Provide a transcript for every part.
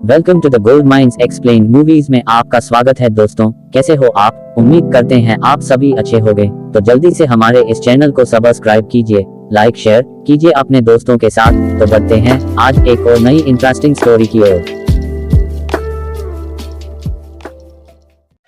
Welcome to the gold mines explain movies में आपका स्वागत है दोस्तों। कैसे हो आप? उम्मीद करते हैं आप सभी अच्छे होंगे। तो जल्दी से हमारे इस चैनल को सब्सक्राइब कीजिए, लाइक शेयर कीजिए अपने दोस्तों के साथ। तो बढ़ते हैं आज एक और नई इंटरेस्टिंग स्टोरी की ओर।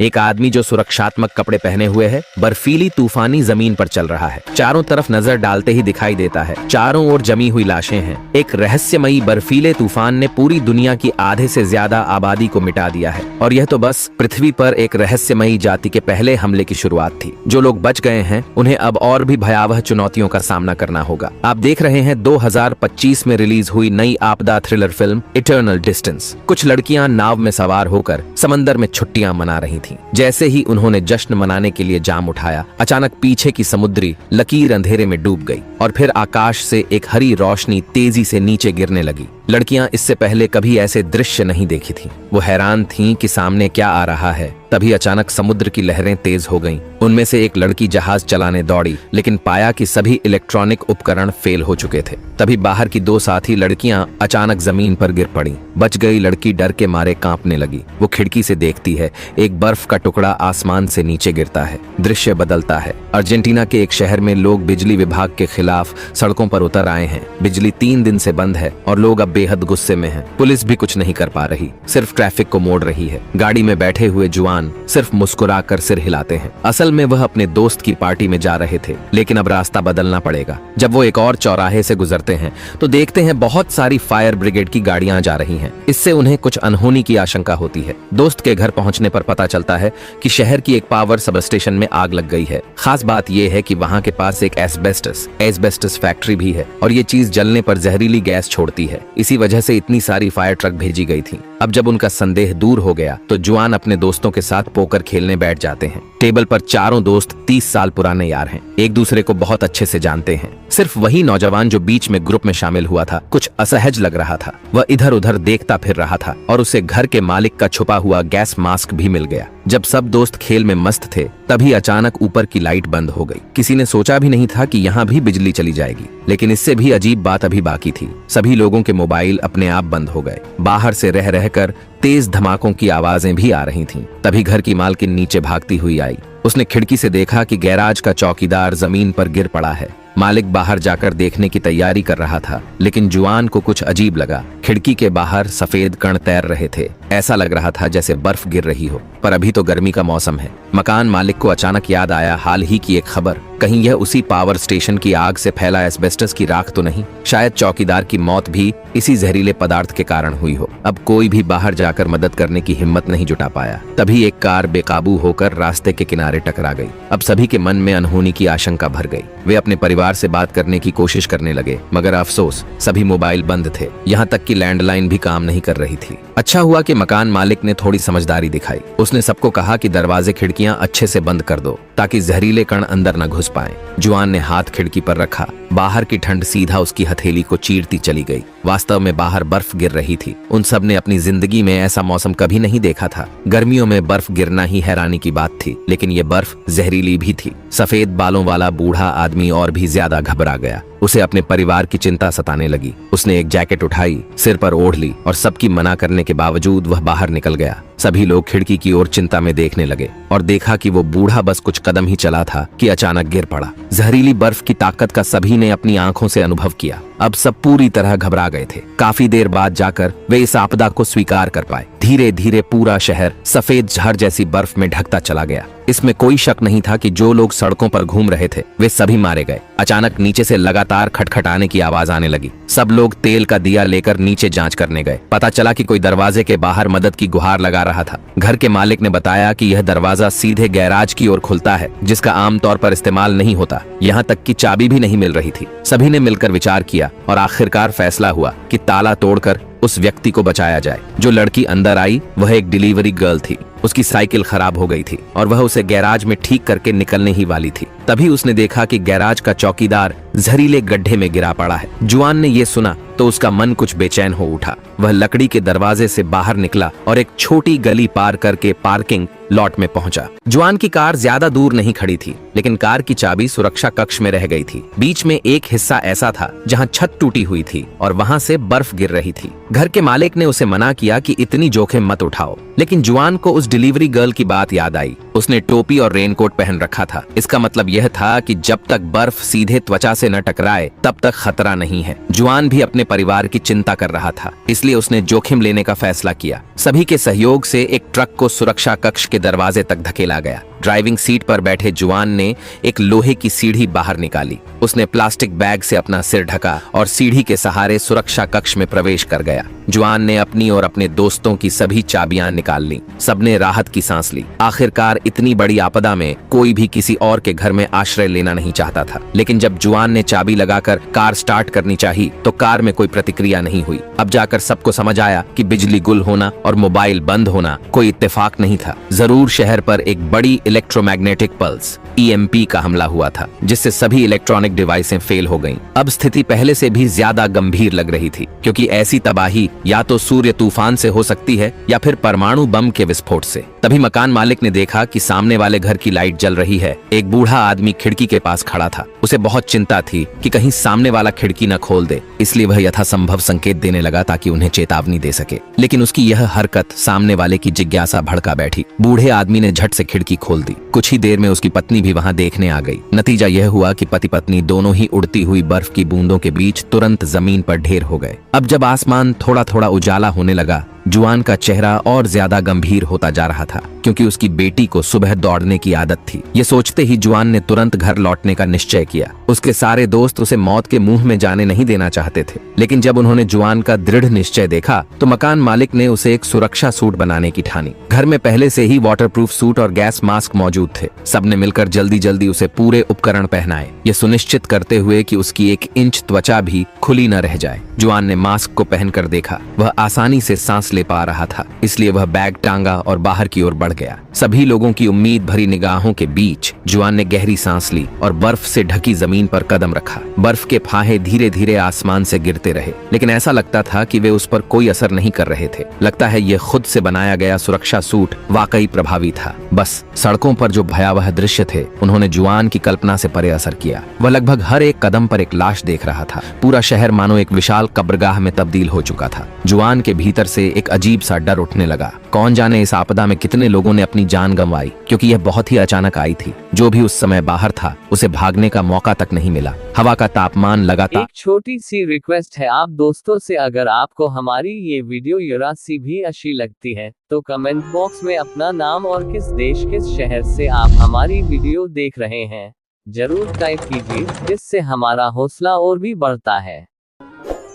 एक आदमी जो सुरक्षात्मक कपड़े पहने हुए है बर्फीली तूफानी जमीन पर चल रहा है। चारों तरफ नजर डालते ही दिखाई देता है चारों ओर जमी हुई लाशें हैं। एक रहस्यमयी बर्फीले तूफान ने पूरी दुनिया की आधे से ज्यादा आबादी को मिटा दिया है और यह तो बस पृथ्वी पर एक रहस्यमयी जाति के पहले हमले की शुरुआत थी। जो लोग बच गए हैं उन्हें अब और भी भयावह चुनौतियों का सामना करना होगा। आप देख रहे हैं 2025 में रिलीज हुई नई आपदा थ्रिलर फिल्म इटर्नल डिस्टेंस। कुछ लड़कियां नाव में सवार होकर समंदर में छुट्टियां मना रही थीं। जैसे ही उन्होंने जश्न मनाने के लिए जाम उठाया, अचानक पीछे की समुद्री लकीर अंधेरे में डूब गई और फिर आकाश से एक हरी रोशनी तेजी से नीचे गिरने लगी। लड़कियां इससे पहले कभी ऐसे दृश्य नहीं देखी थीं। वो हैरान थीं कि सामने क्या आ रहा है। तभी अचानक समुद्र की लहरें तेज हो गईं। उनमें से एक लड़की जहाज चलाने दौड़ी, लेकिन पाया कि सभी इलेक्ट्रॉनिक उपकरण फेल हो चुके थे। तभी बाहर की दो साथी लड़कियां अचानक जमीन पर गिर पड़ी। बच गई लड़की डर के मारे कांपने लगी। वो खिड़की से देखती है, एक बर्फ का टुकड़ा आसमान से नीचे गिरता है। दृश्य बदलता है। अर्जेंटीना के एक शहर में लोग बिजली विभाग के खिलाफ सड़कों पर उतर आए हैं। बिजली 3 दिन से बंद है और लोग अब बेहद गुस्से में हैं। पुलिस भी कुछ नहीं कर पा रही, सिर्फ ट्रैफिक को मोड़ रही है। गाड़ी में बैठे हुए जुआन सिर्फ मुस्कुराकर सिर हिलाते हैं। असल में वह अपने दोस्त की पार्टी में जा रहे थे, लेकिन अब रास्ता बदलना पड़ेगा। जब वो एक और चौराहे से गुजरते हैं तो देखते हैं बहुत सारी फायर ब्रिगेड की गाड़ियां जा रही हैं। इससे उन्हें कुछ अनहोनी की आशंका होती है। दोस्त के घर पहुंचने पर पता चलता है कि शहर की एक पावर सब स्टेशन में आग लग गई है। खास बात यह है कि वहां के पास एक एस्बेस्टस फैक्ट्री भी है और ये चीज जलने पर जहरीली गैस छोड़ती है। इसी वजह से इतनी सारी फायर ट्रक भेजी गई थी। अब जब उनका संदेह दूर हो गया तो जुआन अपने दोस्तों के साथ पोकर खेलने बैठ जाते हैं। टेबल पर चारों दोस्त 30 साल पुराने यार हैं, एक दूसरे को बहुत अच्छे से जानते हैं। सिर्फ वही नौजवान जो बीच में ग्रुप में शामिल हुआ था कुछ असहज लग रहा था। वह इधर उधर देखता फिर रहा था और उसे घर के मालिक का छुपा हुआ गैस मास्क भी मिल गया। जब सब दोस्त खेल में मस्त थे तभी अचानक ऊपर की लाइट बंद हो गई। किसी ने सोचा भी नहीं था कि यहाँ भी बिजली चली जाएगी। लेकिन इससे भी अजीब बात अभी बाकी थी। सभी लोगों के मोबाइल अपने आप बंद हो गए। बाहर से रह रहकर तेज धमाकों की आवाजें भी आ रही थीं। तभी घर की मालकिन नीचे भागती हुई आई। उसने खिड़की से देखा कि गैराज का चौकीदार जमीन पर गिर पड़ा है। मालिक बाहर जाकर देखने की तैयारी कर रहा था, लेकिन जुआन को कुछ अजीब लगा। खिड़की के बाहर सफेद कण तैर रहे थे। ऐसा लग रहा था जैसे बर्फ गिर रही हो, पर अभी तो गर्मी का मौसम है। मकान मालिक को अचानक याद आया हाल ही की एक खबर। कहीं यह उसी पावर स्टेशन की आग से फैला एस्बेस्टस की राख तो नहीं? शायद चौकीदार की मौत भी इसी जहरीले पदार्थ के कारण हुई हो। अब कोई भी बाहर जाकर मदद करने की हिम्मत नहीं जुटा पाया। तभी एक कार बेकाबू होकर रास्ते के किनारे टकरा गई। अब सभी के मन में अनहोनी की आशंका भर गई। वे अपने परिवार से बात करने की कोशिश करने लगे, मगर अफसोस सभी मोबाइल बंद थे। यहाँ तक कि लैंडलाइन भी काम नहीं कर रही थी। अच्छा हुआ कि मकान मालिक ने थोड़ी समझदारी दिखाई। उसने सबको कहा कि दरवाजे खिड़कियां अच्छे से बंद कर दो ताकि जहरीले कण अंदर न घुस पाएं। जुआन ने हाथ खिड़की पर रखा। बाहर की ठंड सीधा उसकी हथेली को चीरती चली गई। वास्तव में बाहर बर्फ गिर रही थी। उन सब ने अपनी जिंदगी में ऐसा मौसम कभी नहीं देखा था। गर्मियों में बर्फ गिरना ही हैरानी की बात थी, लेकिन ये बर्फ जहरीली भी थी। सफेद बालों वाला बूढ़ा आदमी और भी ज्यादा घबरा गया। उसे अपने परिवार की चिंता सताने लगी। उसने एक जैकेट उठाई, सिर पर ओढ़ ली और सबकी मना करने के बावजूद वह बाहर निकल गया। सभी लोग खिड़की की ओर चिंता में देखने लगे और देखा कि वो बूढ़ा बस कुछ कदम ही चला था कि अचानक गिर पड़ा। जहरीली बर्फ की ताकत का सभी ने अपनी आंखों से अनुभव किया। अब सब पूरी तरह घबरा गए थे। काफी देर बाद जाकर वे इस आपदा को स्वीकार कर पाए। धीरे धीरे पूरा शहर सफेद झाड़ जैसी बर्फ में ढकता चला गया। इसमें कोई शक नहीं था कि जो लोग सड़कों पर घूम रहे थे वे सभी मारे गए। अचानक नीचे से लगातार खटखटाने की आवाज आने लगी। सब लोग तेल का दिया लेकर नीचे जांच करने गए। पता चला कि कोई दरवाजे के बाहर मदद की गुहार लगा रहा था। घर के मालिक ने बताया कि यह दरवाजा सीधे गैराज की ओर खुलता है, जिसका आमतौर पर इस्तेमाल नहीं होता। यहाँ तक कि चाबी भी नहीं मिल रही थी। सभी ने मिलकर विचार किया और आखिरकार फैसला हुआ कि ताला तोड़कर उस व्यक्ति को बचाया जाए। जो लड़की अंदर आई वह एक डिलीवरी गर्ल थी। उसकी साइकिल खराब हो गई थी और वह उसे गैराज में ठीक करके निकलने ही वाली थी। तभी उसने देखा कि गैराज का चौकीदार जहरीले गड्ढे में गिरा पड़ा है। जुआन ने ये सुना तो उसका मन कुछ बेचैन हो उठा। वह लकड़ी के दरवाजे से बाहर निकला और एक छोटी गली पार करके पार्किंग लॉट में पहुंचा। जुआन की कार ज्यादा दूर नहीं खड़ी थी, लेकिन कार की चाबी सुरक्षा कक्ष में रह गई थी। बीच में एक हिस्सा ऐसा था जहां छत टूटी हुई थी और वहां से बर्फ गिर रही थी। घर के मालिक ने उसे मना किया कि इतनी जोखिम मत उठाओ, लेकिन जुआन को उस डिलीवरी गर्ल की बात याद आई। उसने टोपी और रेनकोट पहन रखा था। इसका मतलब यह था कि जब तक बर्फ सीधे त्वचा से न टकराए तब तक खतरा नहीं है। जुआन भी अपने परिवार की चिंता कर रहा था, इसलिए उसने जोखिम लेने का फैसला किया। सभी के सहयोग से एक ट्रक को सुरक्षा कक्ष के दरवाजे तक धकेला गया। ड्राइविंग सीट पर बैठे जुआन ने एक लोहे की सीढ़ी बाहर निकाली। उसने प्लास्टिक बैग से अपना सिर ढका और सीढ़ी के सहारे सुरक्षा कक्ष में प्रवेश कर गया। जुआन ने अपनी और अपने दोस्तों की सभी चाबियां निकाल ली। सबने राहत की सांस ली। आखिरकार इतनी बड़ी आपदा में कोई भी किसी और के घर में आश्रय लेना नहीं चाहता था। लेकिन जब जुआन ने चाबी लगाकर कार स्टार्ट करनी चाहिए तो कार में कोई प्रतिक्रिया नहीं हुई। अब जाकर सबको समझ आया कि बिजली गुल होना और मोबाइल बंद होना कोई इत्तेफाक नहीं था। जरूर शहर पर एक बड़ी इलेक्ट्रोमैग्नेटिक पल्स EMP का हमला हुआ था, जिससे सभी इलेक्ट्रॉनिक डिवाइसें फेल हो गईं। अब स्थिति पहले से भी ज्यादा गंभीर लग रही थी, क्योंकि ऐसी तबाही या तो सूर्य तूफान से हो सकती है या फिर परमाणु बम के विस्फोट से। तभी मकान मालिक ने देखा कि सामने वाले घर की लाइट जल रही है। एक बूढ़ा आदमी खिड़की के पास खड़ा था। उसे बहुत चिंता थी कि कहीं सामने वाला खिड़की न खोल दे, इसलिए वह यथासंभव संकेत देने लगा ताकि उन्हें चेतावनी दे सके। लेकिन उसकी यह हरकत सामने वाले की जिज्ञासा भड़का बैठी। बूढ़े आदमी ने झट से खिड़की खोल दी। कुछ ही देर में उसकी पत्नी भी वहां देखने आ गई। नतीजा यह हुआ कि पति पत्नी दोनों ही उड़ती हुई बर्फ की बूंदों के बीच तुरंत जमीन पर ढेर हो गए। अब जब आसमान थोड़ा थोड़ा उजाला होने लगा, जुआन का चेहरा और ज्यादा गंभीर होता जा रहा था, क्योंकि उसकी बेटी को सुबह दौड़ने की आदत थी। ये सोचते ही जुआन ने तुरंत घर लौटने का निश्चय किया। उसके सारे दोस्त उसे मौत के मुंह में जाने नहीं देना चाहते थे, लेकिन जब उन्होंने जुआन का दृढ़ निश्चय देखा तो मकान मालिक ने उसे एक सुरक्षा सूट बनाने की ठानी। घर में पहले से ही वाटरप्रूफ सूट और गैस मास्क मौजूद थे। सबने मिलकर जल्दी जल्दी उसे पूरे उपकरण पहनाए, ये सुनिश्चित करते हुए कि उसकी 1 इंच त्वचा भी खुली न रह जाए। जुआन ने मास्क को पहनकर देखा। वह आसानी से सांस ले पा रहा था, इसलिए वह बैग टांगा और बाहर की ओर बढ़ गया। सभी लोगों की उम्मीद भरी निगाहों के बीच जुआन ने गहरी सांस ली और बर्फ से ढकी जमीन पर कदम रखा। बर्फ के फाहे धीरे धीरे आसमान से गिरते रहे, लेकिन ऐसा लगता था कि वे उस पर कोई असर नहीं कर रहे थे। लगता है यह खुद से बनाया गया सुरक्षा सूट वाकई प्रभावी था। बस सड़कों पर जो भयावह दृश्य थे उन्होंने जुआन की कल्पना से परे असर किया। वह लगभग हर एक कदम पर एक लाश देख रहा था। पूरा शहर मानो एक विशाल कब्रगाह में तब्दील हो चुका था। जुआन के भीतर से एक अजीब सा डर उठने लगा। कौन जाने इस आपदा में कितने लोगों ने अपनी जान गंवाई, क्योंकि यह बहुत ही अचानक आई थी। जो भी उस समय बाहर था उसे भागने का मौका तक नहीं मिला। हवा का तापमान लगातार। एक छोटी सी रिक्वेस्ट है आप दोस्तों से, अगर आपको हमारी ये वीडियो जरा सी भी अच्छी लगती है तो कमेंट बॉक्स में अपना नाम और किस देश किस शहर से आप हमारी वीडियो देख रहे हैं जरूर टाइप कीजिए, जिससे हमारा हौसला और भी बढ़ता है।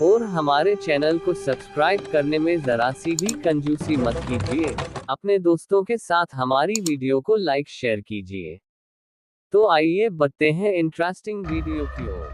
और हमारे चैनल को सब्सक्राइब करने में जरा सी भी कंजूसी मत कीजिए। अपने दोस्तों के साथ हमारी वीडियो को लाइक शेयर कीजिए। तो आइए बढ़ते हैं इंटरेस्टिंग वीडियो की ओर।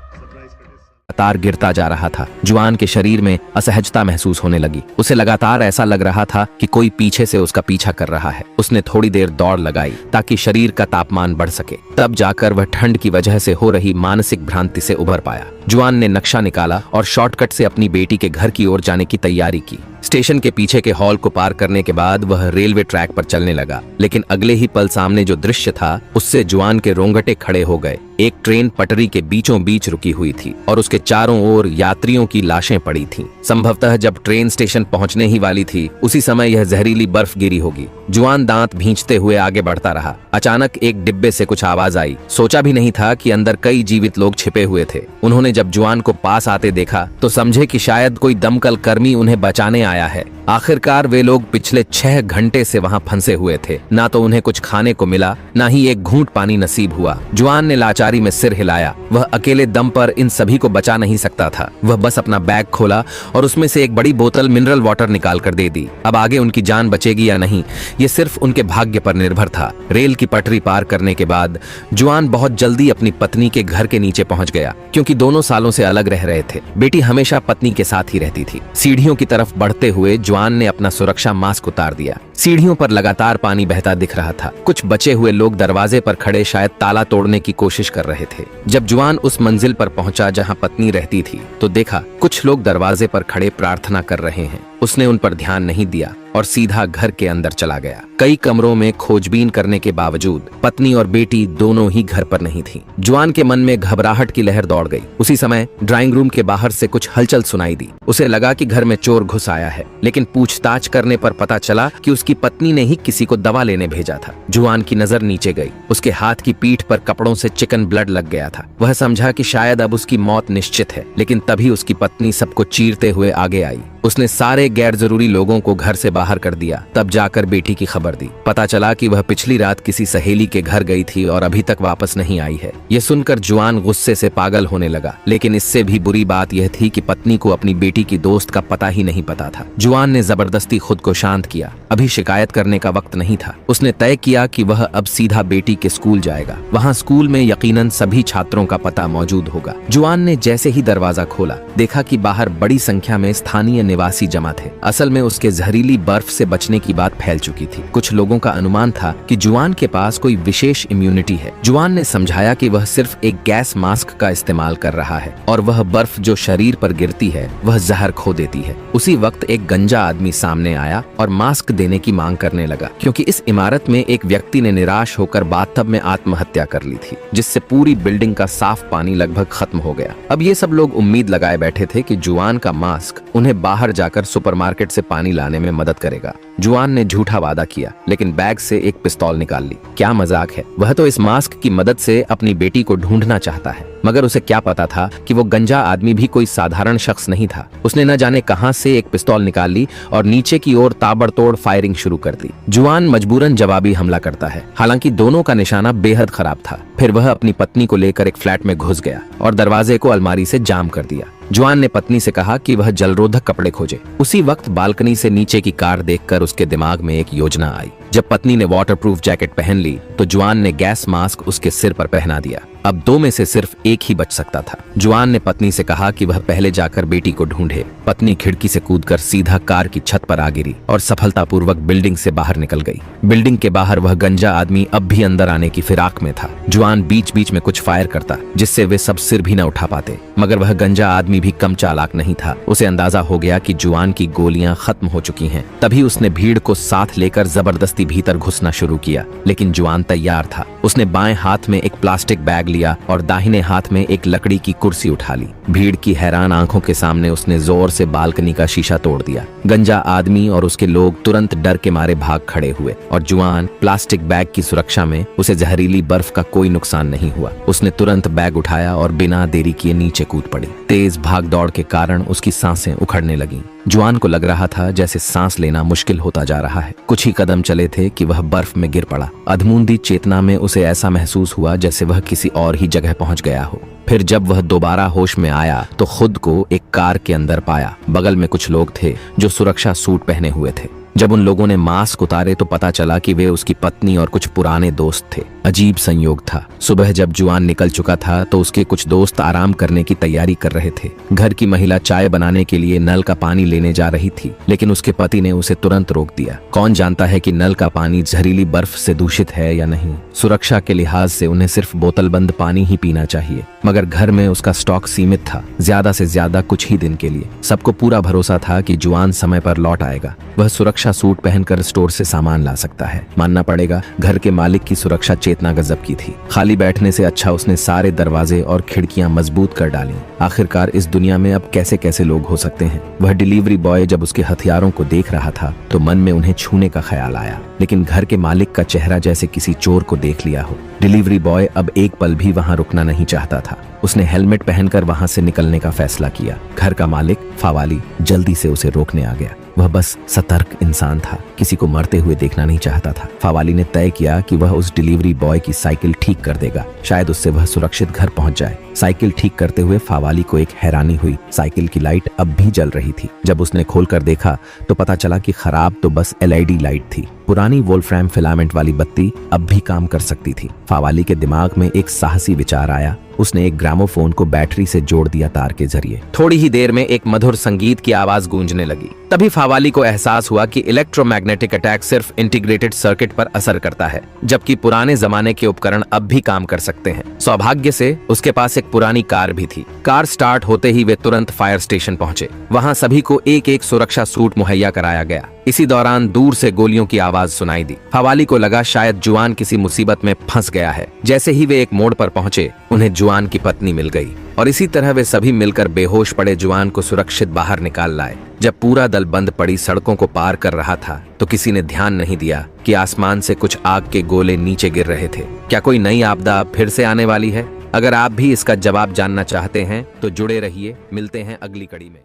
लगातार गिरता जा रहा था। जुआन के शरीर में असहजता महसूस होने लगी। उसे लगातार ऐसा लग रहा था कि कोई पीछे से उसका पीछा कर रहा है। उसने थोड़ी देर दौड़ लगाई ताकि शरीर का तापमान बढ़ सके। तब जाकर वह ठंड की वजह से हो रही मानसिक भ्रांति से उभर पाया। जुआन ने नक्शा निकाला और शॉर्टकट से अपनी बेटी के घर की ओर जाने की तैयारी की। स्टेशन के पीछे के हॉल को पार करने के बाद वह रेलवे ट्रैक पर चलने लगा, लेकिन अगले ही पल सामने जो दृश्य था उससे जुआन के रोंगटे खड़े हो गए। एक ट्रेन पटरी के बीचों बीच रुकी हुई थी और उसके चारों ओर यात्रियों की लाशें पड़ी थीं। संभवतः जब ट्रेन स्टेशन पहुंचने ही वाली थी उसी समय यह जहरीली बर्फ गिरी होगी। जुआन दांत भींचते हुए आगे बढ़ता रहा। अचानक एक डिब्बे से कुछ आवाज आई। सोचा भी नहीं था कि अंदर कई जीवित लोग छिपे हुए थे। उन्होंने जब जुआन को पास आते देखा तो समझे कि शायद कोई दमकल कर्मी उन्हें बचाने आया है। आखिरकार वे लोग पिछले 6 घंटे से वहां फंसे हुए थे। ना तो उन्हें कुछ खाने को मिला, ना ही एक घूंट पानी नसीब हुआ। जुआन ने लाचारी में सिर हिलाया। वह अकेले दम पर इन सभी को बचा नहीं सकता था। वह बस अपना बैग खोला और उसमें से एक बड़ी बोतल मिनरल वाटर निकाल कर दे दी। अब आगे उनकी जान बचेगी या नहीं, ये सिर्फ उनके भाग्य पर निर्भर था। रेल की पटरी पार करने के बाद जुआन बहुत जल्दी अपनी पत्नी के घर के नीचे पहुंच गया, क्योंकि दोनों सालों से अलग रह रहे थे। बेटी हमेशा पत्नी के साथ ही रहती थी। सीढ़ियों की तरफ बढ़ते हुए जुआन ने अपना सुरक्षा मास्क उतार दिया। सीढ़ियों पर लगातार पानी बहता दिख रहा था। कुछ बचे हुए लोग दरवाजे पर खड़े शायद ताला तोड़ने की कोशिश कर रहे थे। जब जुआन उस मंजिल पर पहुंचा जहां पत्नी रहती थी तो देखा कुछ लोग दरवाजे पर खड़े प्रार्थना कर रहे हैं। उसने उन पर ध्यान नहीं दिया और सीधा घर के अंदर चला गया। कई कमरों में खोजबीन करने के बावजूद पत्नी और बेटी दोनों ही घर पर नहीं थी। जुआन के मन में घबराहट की लहर दौड़ गई। उसी समय ड्राइंग रूम के बाहर से कुछ हलचल सुनाई दी। उसे लगा कि घर में चोर घुस आया है, लेकिन पूछताछ करने पर पता चला कि उसकी पत्नी ने ही किसी को दवा लेने भेजा था। जुआन की नजर नीचे गई। उसके हाथ की पीठ पर कपड़ों से चिकन ब्लड लग गया था। वह समझा कि शायद अब उसकी मौत निश्चित है, लेकिन तभी उसकी पत्नी सबको चीरते हुए आगे आई। उसने सारे गैर जरूरी लोगों को घर से बाहर कर दिया। तब जाकर बेटी की खबर दी। पता चला कि वह पिछली रात किसी सहेली के घर गई थी और अभी तक वापस नहीं आई है। यह सुनकर जुआन गुस्से से पागल होने लगा, लेकिन इससे भी बुरी बात यह थी कि पत्नी को अपनी बेटी की दोस्त का पता ही नहीं पता था। जुआन ने जबरदस्ती खुद को शांत किया। अभी शिकायत करने का वक्त नहीं था। उसने तय किया कि वह अब सीधा बेटी के स्कूल जाएगा। वहाँ स्कूल में यकीनन सभी छात्रों का पता मौजूद होगा। जुआन ने जैसे ही दरवाजा खोला, देखा कि बाहर बड़ी संख्या में स्थानीय निवासी जमा थे। असल में उसके जहरीली बर्फ से बचने की बात फैल चुकी थी। कुछ लोगों का अनुमान था कि जुआन के पास कोई विशेष इम्यूनिटी है। जुआन ने समझाया कि वह सिर्फ एक गैस मास्क का इस्तेमाल कर रहा है और वह बर्फ जो शरीर पर गिरती है वह जहर खो देती है। उसी वक्त एक गंजा आदमी सामने आया और मास्क देने की मांग करने लगा, क्योंकि इस इमारत में एक व्यक्ति ने निराश होकर बाथटब में आत्महत्या कर ली थी, जिससे पूरी बिल्डिंग का साफ पानी लगभग खत्म हो गया। अब ये सब लोग उम्मीद लगाए बैठे थे कि जुआन का मास्क उन्हें बाहर जाकर सुपरमार्केट से पानी लाने में मदद करेगा। जुआन ने झूठा वादा किया, लेकिन बैग से एक पिस्तौल निकाल ली। क्या मजाक है, वह तो इस मास्क की मदद से अपनी बेटी को ढूंढना चाहता है। मगर उसे क्या पता था कि वो गंजा आदमी भी कोई साधारण शख्स नहीं था। उसने न जाने कहां से एक पिस्तौल निकाल ली और नीचे की ओर ताबड़तोड़ फायरिंग शुरू कर दी। जुआन मजबूरन जवाबी हमला करता है, हालांकि दोनों का निशाना बेहद खराब था। फिर वह अपनी पत्नी को लेकर एक फ्लैट में घुस गया और दरवाजे को अलमारी से जाम कर दिया। जुआन ने पत्नी से कहा कि वह जलरोधक कपड़े खोजे। उसी वक्त बालकनी से नीचे की कार देखकर उसके दिमाग में एक योजना आई। जब पत्नी ने वाटरप्रूफ जैकेट पहन ली तो जुआन ने गैस मास्क उसके सिर पर पहना दिया। अब दो में से सिर्फ एक ही बच सकता था। जुआन ने पत्नी से कहा कि वह पहले जाकर बेटी को ढूंढे। पत्नी खिड़की से कूदकर सीधा कार की छत पर आ गिरी और सफलतापूर्वक बिल्डिंग से बाहर निकल गई। बिल्डिंग के बाहर वह गंजा आदमी अब भी अंदर आने की फिराक में था। जुआन बीच बीच में कुछ फायर करता, जिससे वे सब सिर भी न उठा पाते, मगर वह गंजा आदमी भी कम चालाक नहीं था। उसे अंदाजा हो गया कि जुआन की गोलियां खत्म हो चुकी हैं। तभी उसने भीड़ को साथ लेकर जबरदस्ती भीतर घुसना शुरू किया, लेकिन जुआन तैयार था। उसने बाएं हाथ में एक प्लास्टिक बैग लिया और दाहिने हाथ में एक लकड़ी की कुर्सी उठा ली। भीड़ की हैरान आंखों के सामने उसने जोर से बालकनी का शीशा तोड़ दिया। गंजा आदमी और उसके लोग तुरंत डर के मारे भाग खड़े हुए और जुआन प्लास्टिक बैग की सुरक्षा में उसे जहरीली बर्फ का कोई नुकसान नहीं हुआ। उसने तुरंत बैग उठाया और बिना देरी किए नीचे कूद पड़ी। तेज भाग दौड़ के कारण उसकी सांसें उखड़ने लगीं। जुआन को लग रहा था जैसे सांस लेना मुश्किल होता जा रहा है। कुछ ही कदम चले थे कि वह बर्फ में गिर पड़ा। अधमूंदी चेतना में उसे ऐसा महसूस हुआ जैसे वह किसी और ही जगह पहुंच गया हो। फिर जब वह दोबारा होश में आया तो खुद को एक कार के अंदर पाया। बगल में कुछ लोग थे जो सुरक्षा सूट पहने हुए थे। जब उन लोगों ने मास्क उतारे तो पता चला कि वे उसकी पत्नी और कुछ पुराने दोस्त थे। अजीब संयोग था। सुबह जब जुआन निकल चुका था तो उसके कुछ दोस्त आराम करने की तैयारी कर रहे थे। घर की महिला चाय बनाने के लिए नल का पानी लेने जा रही थी, लेकिन उसके पति ने उसे तुरंत रोक दिया। कौन जानता है कि नल का पानी जहरीली बर्फ से दूषित है या नहीं। सुरक्षा के लिहाज से उन्हें सिर्फ बोतलबंद पानी ही पीना चाहिए, मगर घर में उसका स्टॉक सीमित था, ज्यादा से ज्यादा कुछ ही दिन के लिए। सबको पूरा भरोसा था कि जुआन समय पर लौट आएगा। वह सुरक्षा सूट पहनकर स्टोर से सामान ला सकता है। मानना पड़ेगा, घर के मालिक की सुरक्षा चेतना गजब की थी। खाली बैठने से अच्छा उसने सारे दरवाजे और खिड़कियां मजबूत कर डाली। आखिरकार इस दुनिया में अब कैसे कैसे लोग हो सकते हैं। वह डिलीवरी बॉय जब उसके हथियारों को देख रहा था तो मन में उन्हें छूने का ख्याल आया, लेकिन घर के मालिक का चेहरा जैसे किसी चोर को देख लिया हो। डिलीवरी बॉय अब एक पल भी वहां रुकना नहीं चाहता था। उसने हेलमेट पहनकर वहां से निकलने का फैसला किया। घर का मालिक फावाली जल्दी से उसे रोकने आ गया। वह बस सतर्क इंसान था, किसी को मरते हुए देखना नहीं चाहता था। फावाली ने तय किया कि वह उस डिलीवरी बॉय की साइकिल ठीक कर देगा, शायद उससे वह सुरक्षित घर पहुंच जाए। साइकिल ठीक करते हुए फावाली को एक हैरानी हुई। साइकिल की लाइट अब भी जल रही थी। जब उसने खोलकर देखा तो पता चला कि खराब तो बस LED लाइट थी। पुरानी वोल्फ्राम फिलामेंट वाली बत्ती अब भी काम कर सकती थी। फावाली के दिमाग में एक साहसी विचार आया। उसने एक ग्रामोफोन को बैटरी से जोड़ दिया तार के जरिए। थोड़ी ही देर में एक मधुर संगीत की आवाज गूंजने लगी। तभी फावाली को एहसास हुआ कि इलेक्ट्रोमैग्नेटिक अटैक सिर्फ इंटीग्रेटेड सर्किट पर असर करता है, जबकि पुराने जमाने के उपकरण अब भी काम कर सकते हैं। सौभाग्य से उसके पास एक पुरानी कार भी थी। कार स्टार्ट होते ही वे तुरंत फायर स्टेशन पहुंचे। वहां सभी को एक एक सुरक्षा सूट मुहैया कराया गया। इसी दौरान दूर से गोलियों की आवाज सुनाई दी। फावाली को लगा शायद जुआन किसी मुसीबत में फंस गया है। जैसे ही वे एक मोड़ पर पहुंचे, उन्हें जुआन की पत्नी मिल गई और इसी तरह वे सभी मिलकर बेहोश पड़े जुआन को सुरक्षित बाहर निकाल लाए। जब पूरा दल बंद पड़ी सड़कों को पार कर रहा था तो किसी ने ध्यान नहीं दिया कि आसमान से कुछ आग के गोले नीचे गिर रहे थे। क्या कोई नई आपदा फिर से आने वाली है? अगर आप भी इसका जवाब जानना चाहते हैं तो जुड़े रहिए। मिलते हैं अगली कड़ी में।